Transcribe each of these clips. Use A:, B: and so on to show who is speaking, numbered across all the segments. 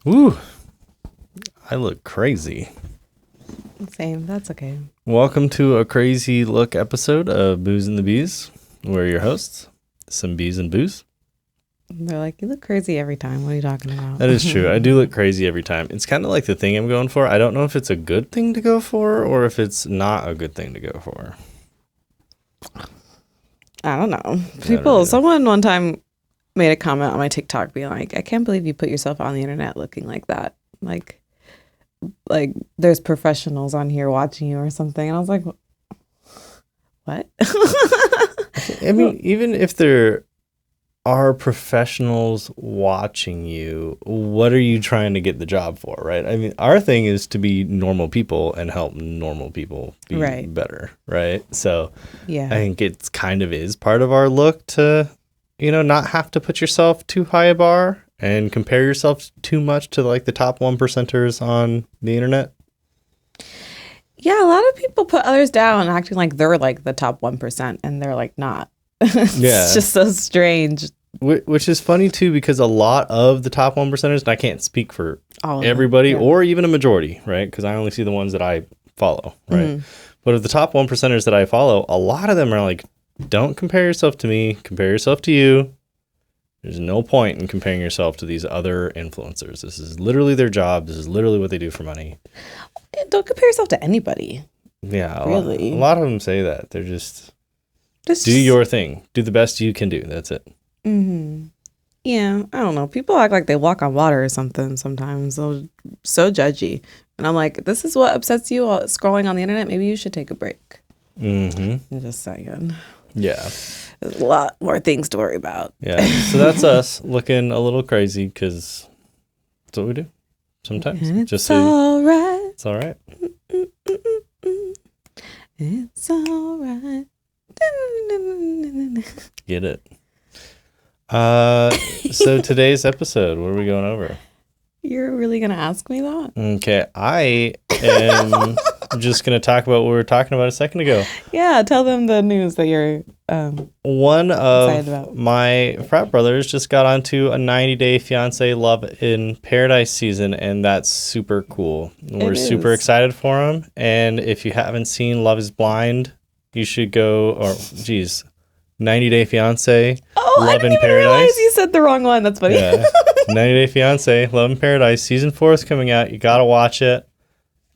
A: Ooh, I look crazy.
B: Same. That's okay.
A: Welcome to a crazy look episode of Booze and the Bees. We're your hosts, some bees and booze.
B: They're like, you look crazy every time. What are you talking about?
A: That is true. I do look crazy every time. It's kind of like the thing I'm going for. I don't know if it's a good thing to go for or if it's not a good thing to go for.
B: I don't know. Someone one time made a comment on my TikTok being like, I can't believe you put yourself on the internet looking like that. Like there's professionals on here watching you or something. And I was like, what?
A: I mean, even if there are professionals watching you, what are you trying to get the job for, right? I mean, our thing is to be normal people and help normal people be better, right? So yeah, I think it's kind of is part of our look to, not have to put yourself too high a bar and compare yourself too much to like the top 1%ers on the internet.
B: Yeah, a lot of people put others down acting like they're like the top 1% and they're like not. It's just so strange.
A: Which is funny too, because a lot of the top 1%ers, and I can't speak for everybody or even a majority, right? Because I only see the ones that I follow, right? But of the top 1%ers that I follow, a lot of them are like, don't compare yourself to me, compare yourself to you. There's no point in comparing yourself to these other influencers. This is literally their job. This is literally what they do for money.
B: Don't compare yourself to anybody.
A: Yeah,
B: really.
A: A lot of them say that. They're just do your thing. Do the best you can do. That's it.
B: Mm-hmm. Yeah, I don't know. People act like they walk on water or something sometimes. They're so judgy. And I'm like, this is what upsets you scrolling on the internet? Maybe you should take a break.
A: Mm-hmm.
B: I'm just saying.
A: Yeah.
B: There's a lot more things to worry about.
A: Yeah. So that's us looking a little crazy because that's what we do sometimes.
B: And
A: just
B: all right.
A: It's all right.
B: It's all right.
A: Get it. So today's episode, what are we going over?
B: You're really going to ask me that?
A: Okay. I am just going to talk about what we were talking about a second ago.
B: Yeah. Tell them the news that you're
A: one of my frat brothers just got onto a 90-day Fiance Love in Paradise season, and that's super cool. We're super excited for him. And if you haven't seen Love is Blind, you should go, 90-Day Fiance, Love in Paradise.
B: Realize you said the wrong one. That's funny.
A: Yeah. 90-Day Fiance, Love in Paradise. Season 4 is coming out. You got to watch it.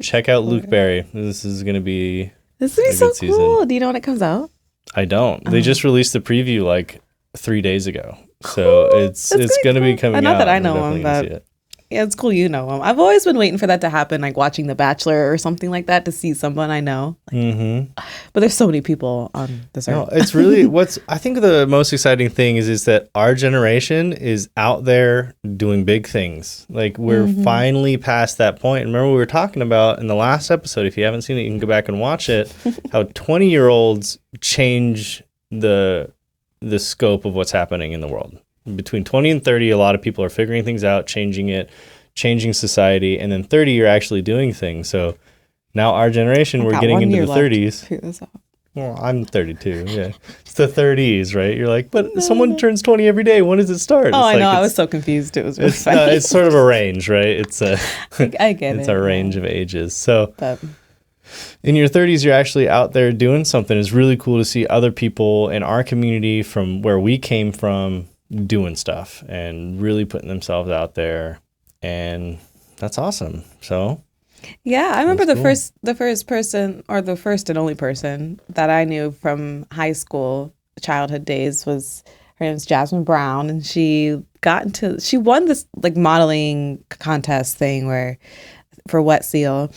A: Check out Luke Berry. This is going to be
B: so cool. Season. Do you know when it comes out?
A: I don't. They just released the preview like 3 days ago. So it's going to be coming out.
B: Not that I know him, but yeah, it's cool you know him. I've always been waiting for that to happen, like watching The Bachelor or something like that, to see someone I know. But there's so many people on this earth.
A: No, it's really I think the most exciting thing is that our generation is out there doing big things. Like we're finally past that point. Remember we were talking about in the last episode, if you haven't seen it, you can go back and watch it, how 20-year-olds change the scope of what's happening in the world. Between 20 and 30, a lot of people are figuring things out, changing society, and then 30, you're actually doing things. So now our generation, we're getting into the 30s. Well, I'm 32. Yeah, it's the 30s, right? You're like, but someone turns 20 every day. When does it start?
B: I know. I was so confused. It was really funny.
A: It's sort of a range, right? It's
B: I get it.
A: It's a range of ages. So in your 30s, you're actually out there doing something. It's really cool to see other people in our community from where we came from doing stuff and really putting themselves out there, and that's awesome. So
B: yeah, I remember the first person, or the first and only person that I knew from high school childhood days, was her name was Jasmine Brown, and she won this like modeling contest thing for Wet Seal,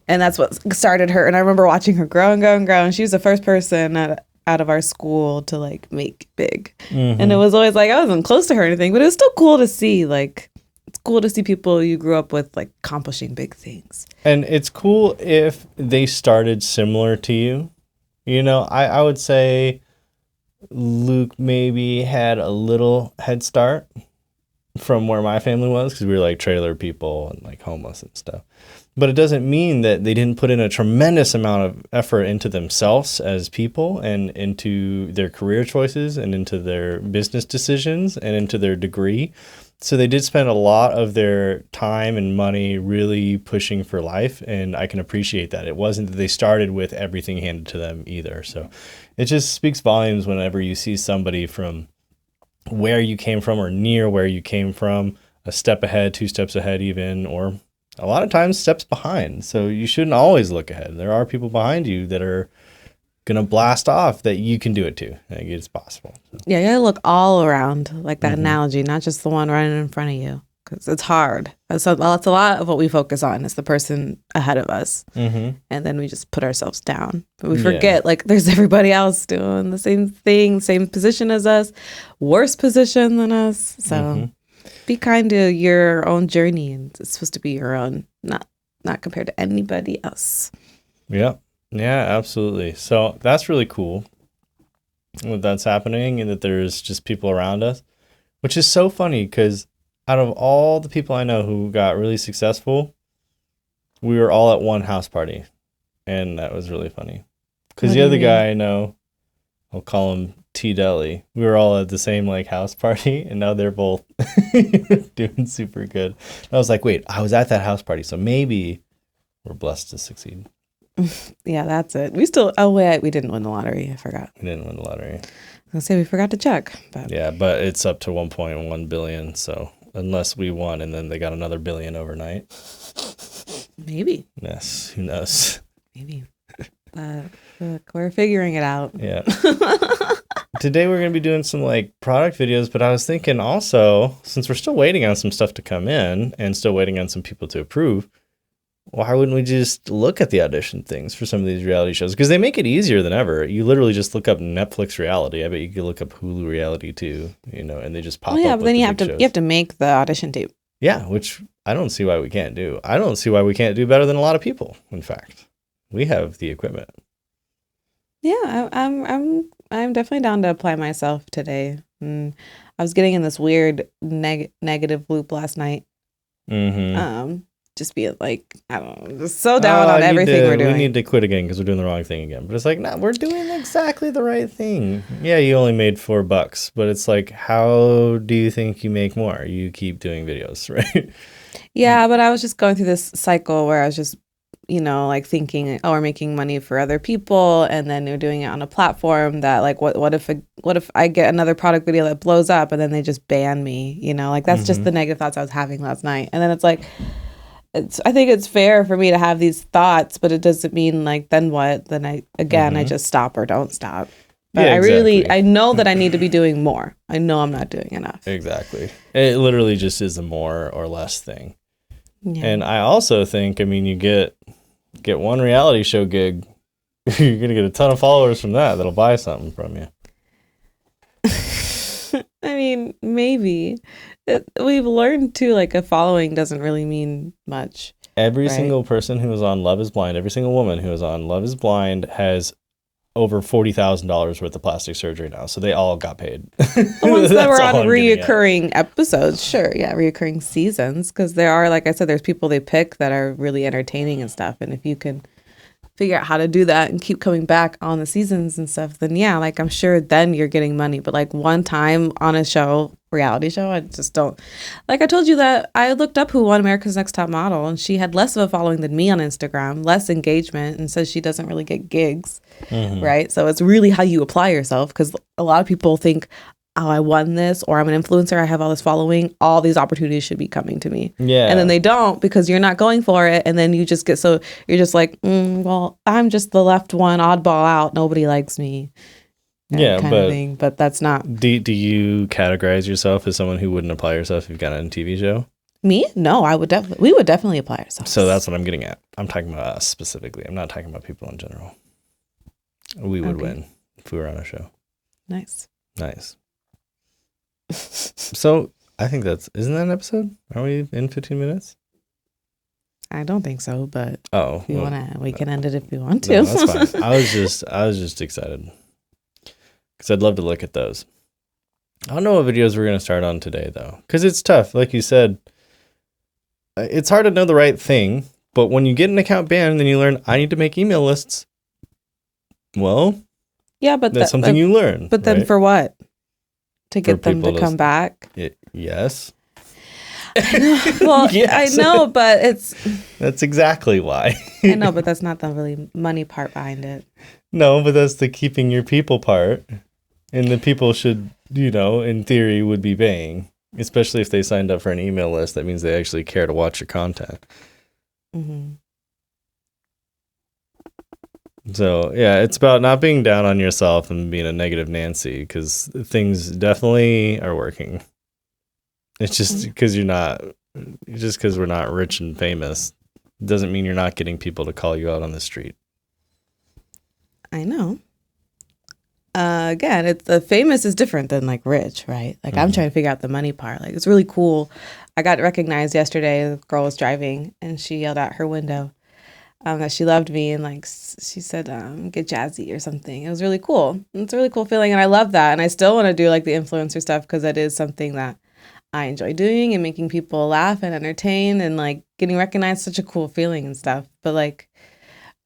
B: and that's what started her. And I remember watching her grow and grow and grow, and she was the first person out of our school to like make big. And it was always like, I wasn't close to her or anything, but it was still cool to see. Like, it's cool to see people you grew up with like accomplishing big things. And
A: it's cool if they started similar to you. I would say Luke maybe had a little head start from where my family was, because we were like trailer people and like homeless and stuff. But it doesn't mean that they didn't put in a tremendous amount of effort into themselves as people, and into their career choices, and into their business decisions, and into their degree. So they did spend a lot of their time and money really pushing for life, and I can appreciate that. It wasn't that they started with everything handed to them either. So it just speaks volumes whenever you see somebody from where you came from or near where you came from, a step ahead, 2 steps ahead even, or a lot of times steps behind. So you shouldn't always look ahead. There are people behind you that are going to blast off that you can do it too. I think it's possible. So.
B: Yeah, you gotta look all around, like that analogy, not just the one running in front of you, because it's hard. That's a lot of what we focus on is the person ahead of us, and then we just put ourselves down. But we forget, like, there's everybody else doing the same thing, same position as us, worse position than us. So be kind to your own journey, and it's supposed to be your own, not compared to anybody else.
A: Yeah. Yeah, absolutely. So that's really cool that that's happening and that there's just people around us, which is so funny because out of all the people I know who got really successful, we were all at one house party. And that was really funny. Because the other guy I know, I'll call him T Deli. We were all at the same like house party and now they're both doing super good. And I was like, wait, I was at that house party. So maybe we're blessed to succeed.
B: Yeah, that's it. We didn't win the lottery. I forgot.
A: We didn't win the lottery.
B: I was gonna say we forgot to check. But
A: yeah, but it's up to 1.1 billion. So unless we won and then they got another billion overnight.
B: Maybe.
A: Yes, who knows?
B: Maybe. Look, we're figuring it out.
A: Yeah. Today we're going to be doing some like product videos, but I was thinking also, since we're still waiting on some stuff to come in and still waiting on some people to approve, why wouldn't we just look at the audition things for some of these reality shows? Because they make it easier than ever. You literally just look up Netflix reality. I bet you could look up Hulu reality too, and they just pop up.
B: Yeah, but then you have to make the audition tape.
A: Yeah, which I don't see why we can't do. I don't see why we can't do better than a lot of people. In fact, we have the equipment.
B: Yeah, I'm definitely down to apply myself today. I was getting in this weird negative loop last night. Just being like, I don't know, just so down on everything we're doing.
A: We need to quit again because we're doing the wrong thing again. But it's like, nah, we're doing exactly the right thing. Yeah, you only made $4, but it's like, how do you think you make more? You keep doing videos, right?
B: Yeah, but I was just going through this cycle where I was just, like thinking, oh, we're making money for other people, and then you're doing it on a platform that, like, what if I get another product video that blows up and then they just ban me? Like that's just the negative thoughts I was having last night, and then it's like. I think it's fair for me to have these thoughts, but it doesn't mean like, then what? Then I just stop or don't stop. But yeah, exactly. I know that I need to be doing more. I know I'm not doing enough.
A: Exactly. It literally just is a more or less thing. Yeah. And I also think, you get one reality show gig, you're going to get a ton of followers from that'll buy something from you.
B: Maybe. We've learned too, like a following doesn't really mean much.
A: Every single person who is on Love is Blind, every single woman who is on Love is Blind has over $40,000 worth of plastic surgery now. So they all got paid.
B: The ones that were on reoccurring episodes, sure. Yeah, reoccurring seasons. Because there are, like I said, there's people they pick that are really entertaining and stuff. And if you can figure out how to do that and keep coming back on the seasons and stuff, then yeah, like I'm sure then you're getting money. But like one time on a reality show, I just don't. Like I told you that I looked up who won America's Next Top Model, and she had less of a following than me on Instagram, less engagement, and says she doesn't really get gigs, right? So it's really how you apply yourself, because a lot of people think, oh, I won this, or I'm an influencer, I have all this following, all these opportunities should be coming to me. Yeah. And then they don't, because you're not going for it, and then you just get you're just like, well, I'm just the left one, oddball out, nobody likes me.
A: Yeah,
B: kind of thing. But that's not.
A: Do you categorize yourself as someone who wouldn't apply yourself if you've got on a TV show?
B: Me? No, we would definitely apply ourselves.
A: So that's what I'm getting at. I'm talking about us specifically. I'm not talking about people in general. We would win if we were on a show.
B: Nice.
A: So I think isn't that an episode? Are we in 15 minutes?
B: I don't think so, but we can end it if we want to.
A: No, that's fine. I was just excited because I'd love to look at those. I don't know what videos we're going to start on today though, because it's tough. Like you said, it's hard to know the right thing, but when you get an account banned and then you learn I need to make email lists, well,
B: yeah, but
A: that's something you learn.
B: But then for what? To get them to come back?
A: Yes.
B: Well,
A: Yes.
B: I know, but
A: That's exactly why.
B: I know, but that's not the really money part behind it.
A: No, but that's the keeping your people part. And the people should, in theory, would be paying. Especially if they signed up for an email list. That means they actually care to watch your content.
B: Mm-hmm.
A: So, yeah, it's about not being down on yourself and being a negative Nancy, because things definitely are working. It's just because we're not rich and famous doesn't mean you're not getting people to call you out on the street.
B: I know. Again, the famous is different than like rich, right? Like I'm trying to figure out the money part. Like it's really cool. I got recognized yesterday. The girl was driving and she yelled out her window that she loved me, and like she said, "Get jazzy" or something. It was really cool. It's a really cool feeling, and I love that. And I still want to do like the influencer stuff because that is something that I enjoy doing, and making people laugh and entertain, and like getting recognized. Such a cool feeling and stuff. But like,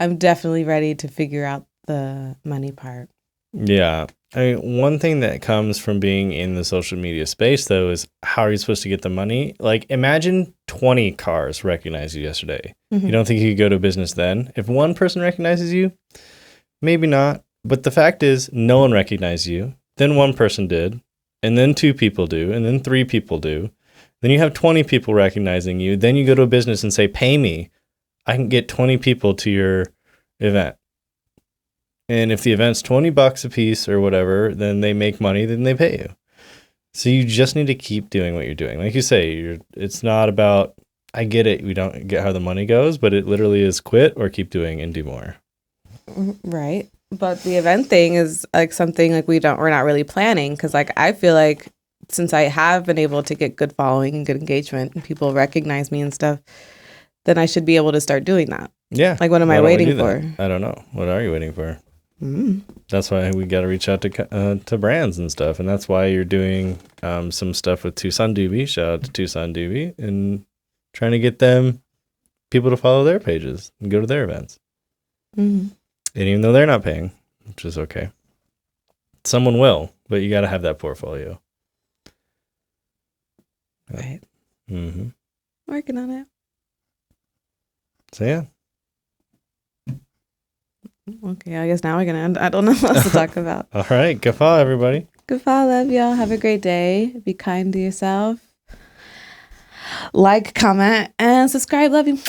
B: I'm definitely ready to figure out the money part.
A: Yeah. I mean, one thing that comes from being in the social media space, though, is how are you supposed to get the money? Like, imagine 20 cars recognized you yesterday.
B: Mm-hmm.
A: You don't think you could go to business then? If one person recognizes you, maybe not. But the fact is, no one recognized you. Then one person did. And then 2 people do. And then 3 people do. Then you have 20 people recognizing you. Then you go to a business and say, pay me. I can get 20 people to your event. And if the event's $20 a piece or whatever, then they make money, then they pay you. So you just need to keep doing what you're doing. Like you say, it's not about, I get it, we don't get how the money goes, but it literally is quit or keep doing and do more.
B: Right. But the event thing is like something like we're not really planning, because like I feel like since I have been able to get good following and good engagement and people recognize me and stuff, then I should be able to start doing that.
A: Yeah.
B: Like, what am I waiting for?
A: I don't know. What are you waiting for?
B: Mm.
A: That's why we got to reach out to brands and stuff. And that's why you're doing some stuff with Tucson Doobie. Shout out to Tucson Doobie. And trying to get people to follow their pages and go to their events.
B: Mm-hmm.
A: And even though they're not paying, which is okay. Someone will, but you got to have that portfolio.
B: Right.
A: Mm-hmm.
B: Working on it.
A: So, yeah.
B: Okay, I guess now we're going to end. I don't know what else to talk about.
A: All right. Gaffa, everybody.
B: Goodbye. Love y'all. Have a great day. Be kind to yourself. Like, comment, and subscribe. Love you.